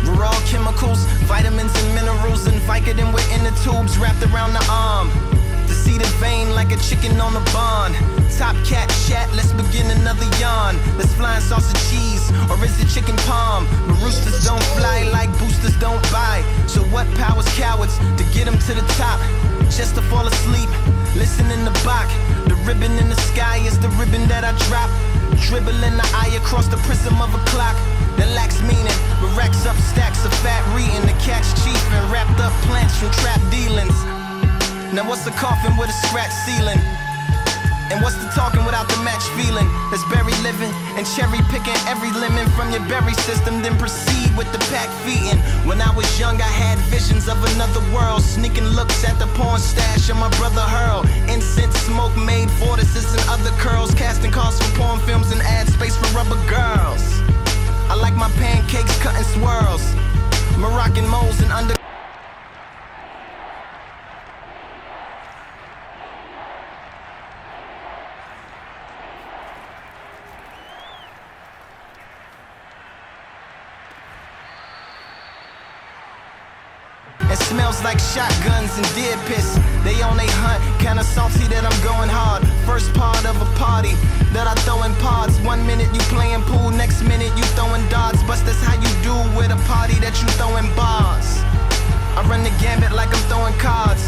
We're all chemicals, vitamins and minerals, and Vicodin we're in the tubes wrapped around the arm. To see the vein like a chicken on a bond. Top cat chat, let's begin another yawn. Let's fly in sausage cheese, or is it chicken palm? But roosters don't fly like boosters don't buy. So what powers cowards to get them to the top? Just to fall asleep, listen in the Bach. The ribbon in the sky is the ribbon that I drop. Dribbling the eye across the prism of a clock that lacks meaning, but racks up stacks of fat reading. The catch chief and wrapped up plants from trap dealings. Now what's a coffin with a scratch ceiling? And what's the talking without the match feeling? That's berry living and cherry picking every lemon from your berry system, then proceed with the pack feeding. When I was young, I had visions of another world, sneaking looks at the porn stash of my brother Hurl. Incense smoke made vortices and other curls, casting calls for porn films and ad space for rubber girls. I like my pancakes cut in swirls, Moroccan moles and under. It smells like shotguns and deer piss. They on they hunt, kinda salty that I'm going hard. First part of a party that I throw in pods. 1 minute you playing pool, next minute you throwing darts. But that's how you do with a party that you throwing bars. I run the gambit like I'm throwing cards.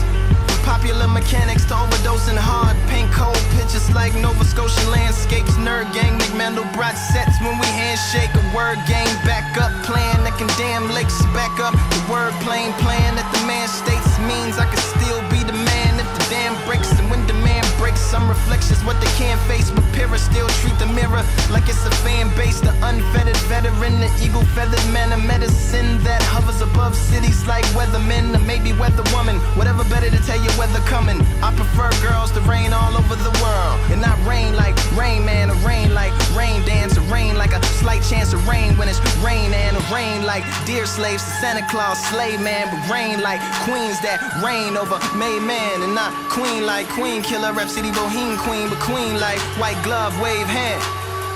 From popular mechanics to overdosing hard. Paint cold pictures like Nova Scotia landscapes. Nerd gang, McMandelbrot sets when we handshake. A word game back up, playing that can damn lakes back up. The word plain plan that the man states means I can still be the man if the dam breaks. And when demand breaks, some reflections what they can't face. But pyrrhus still treat the mirror like it's a fan base. The unfettered veteran, the eagle feathered man of medicine that hovers above cities like weathermen, or maybe weather woman. Whatever better to tell you weather coming. I prefer girls to rain all over the world, and not rain like Rain Man, or rain like rain dance, or rain like a slight chance of rain when it's rain, and a rain like deer slaves to Santa Claus slave man, but rain like queens that reign over made man, and not queen like queen killer rap city boheme queen, but queen like white glove wave hand.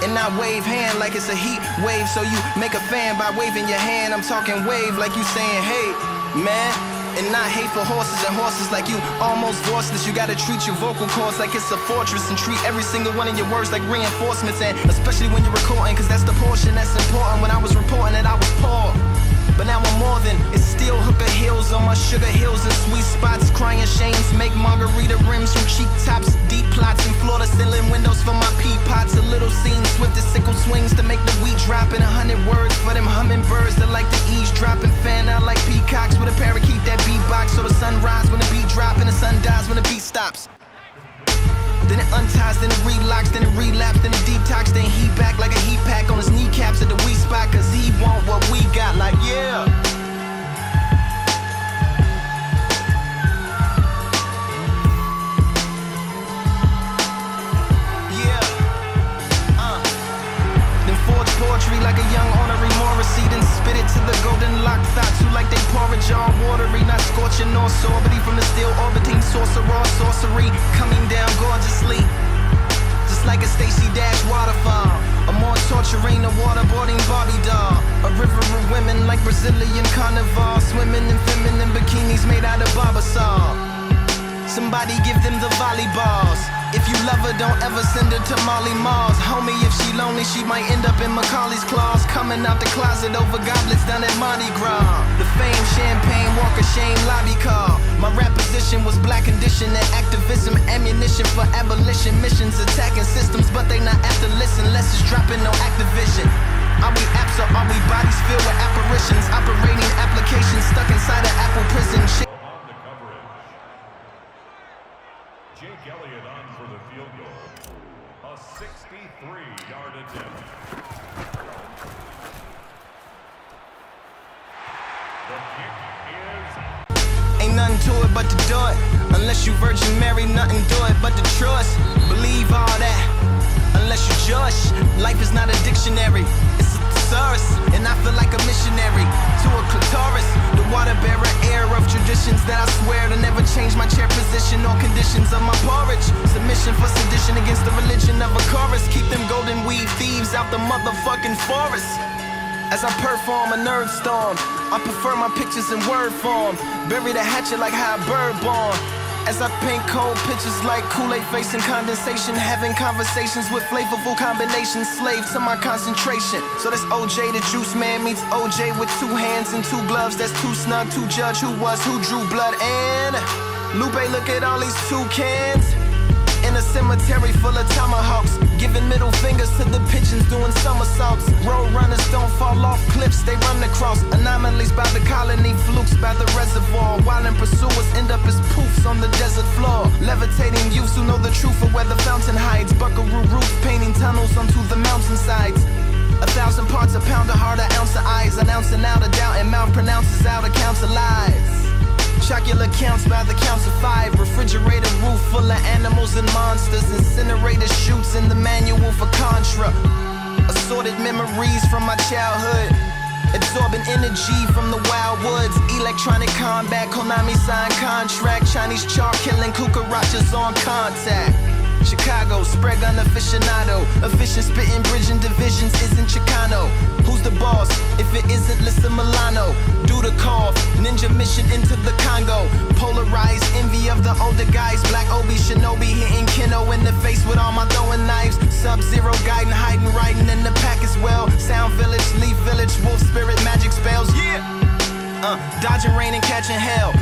And not wave hand like it's a heat wave, so you make a fan by waving your hand. I'm talking wave like you saying hey man. And not hate for horses and horses like you almost voiceless. You gotta treat your vocal cords like it's a fortress, and treat every single one of your words like reinforcements. And especially when you're recording, cause that's the portion that's important. When I was reporting that I was poor, but now I'm more than. It's still hooker hills on my sugar hills and sweet spots. Crying shames make margarita rims from cheek tops. Deep plots and floor to ceiling windows for my pea pots. A little scenes with the sickle swings to make the wheat drop. In 100 words for them hummingbirds that like to eavesdrop and fan out like peacocks with a parakeet that beatbox. So the sun rise when the beat drop and the sun dies when the beat stops. Then it unties, then it relocks, then it relapse, then it detox, then he back like a heat pack on his kneecaps at the weak spot, cause he want what we got, like yeah. Then forge poetry like a young honorary Morrissey, then spit it to the golden lock thoughts who like they porridge all watery, not scorching nor sorbity from the still orbiting sorcerer sorcery coming down gorgeously, just like a Stacy Dash waterfall, a more torturing a waterboarding Barbie doll, a river of women like Brazilian carnival, swimming in feminine bikinis made out of barbasol. Somebody give them the volleyballs. If you love her, don't ever send her to Molly Mars. Homie, if she lonely, she might end up in Macaulay's claws. Coming out the closet over goblets down at Mardi Gras. The fame, champagne, walk of shame, lobby car. My rap position was black condition and activism. Ammunition for abolition missions. Attacking systems, but they not apt to listen. Less is dropping, no Activision. Are we apps or are we bodies filled with apparitions? Operating applications stuck inside an Apple prison. Jake Elliott on for the field goal. A 63-yard attempt. The kick is... Ain't nothing to it but to do it. Unless you Virgin Mary, nothing do it but to trust. Believe all that. Unless you judge. Life is not a dictionary. It's a thesaurus. And I feel like a missionary to a clitoris. The water bearer air of traditions that I swear to never change my chair position or conditions of my porridge. Submission for sedition against the religion of a chorus. Keep them golden weed thieves out the motherfucking forest. As I perform a nerd storm, I prefer my pictures in word form. Bury the hatchet like how a bird born. As I paint cold pictures like Kool-Aid facing condensation, having conversations with flavorful combinations, slave to my concentration. So that's OJ the Juice Man meets OJ with 2 hands and 2 gloves. That's too snug to judge who was who drew blood. And Lupe, look at all these toucans in a cemetery full of tomahawks, giving middle fingers to the pigeons doing somersaults. Road runners don't fall off cliffs, they run across anomalies by the colony, flukes by the reservoir. While in pursuers end up as poofs on the desert floor. Levitating youths who know the truth of where the fountain hides. Buckaroo roofs painting tunnels onto the mountainsides. 1,000 parts a pound, a heart, an ounce of eyes, announcing out a doubt, and mouth pronounces out accounts of lies. Chocolate counts by the counts of 5. Refrigerator roof full of animals and monsters. Incinerator shoots in the manual for Contra. Assorted memories from my childhood. Absorbing energy from the wild woods. Electronic combat, Konami signed contract. Chinese char killing cucarachas on contact. Chicago, spread gun aficionado. Efficient spitting, bridging divisions isn't Chicano. Who's the boss? If it isn't Lissa Milano. Do the call, ninja mission into the Congo. Polarized envy of the older guys. Black Obi Shinobi hitting Keno in the face with all my throwing knives. Sub-Zero guiding, hiding, riding in the pack as well. Sound Village, Leaf Village, Wolf Spirit, magic spells, yeah! Dodging rain and catching hell.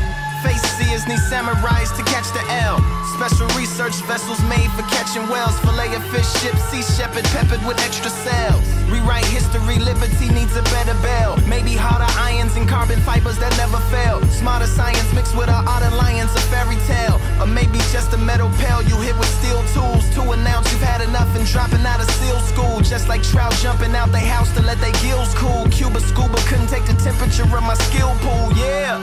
Face seers need samurais to catch the L. Special research vessels made for catching whales. Fillet of fish, ship, sea shepherd, peppered with extra cells. Rewrite history, liberty needs a better bell. Maybe harder irons and carbon fibers that never fail. Smarter science mixed with our art alliance, a fairy tale. Or maybe just a metal pail you hit with steel tools to announce you've had enough and dropping out of SEAL school. Just like trout jumping out they house to let their gills cool. Cuba scuba couldn't take the temperature of my skill pool, yeah.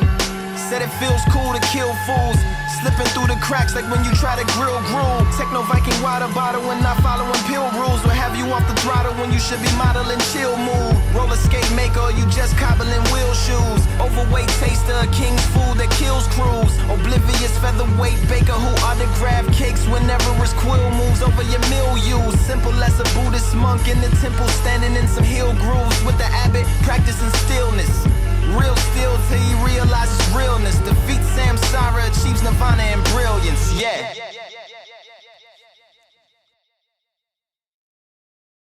Said it feels cool to kill fools. Slipping through the cracks like when you try to grill gruel. Techno Viking water bottle and not following pill rules. Will have you off the throttle when you should be modeling chill move. Roller skate maker or you just cobbling wheel shoes. Overweight taster of king's food that kills crews. Oblivious featherweight baker who autograph cakes whenever his quill moves over your milieu. Simple as a Buddhist monk in the temple standing in some hill grooves with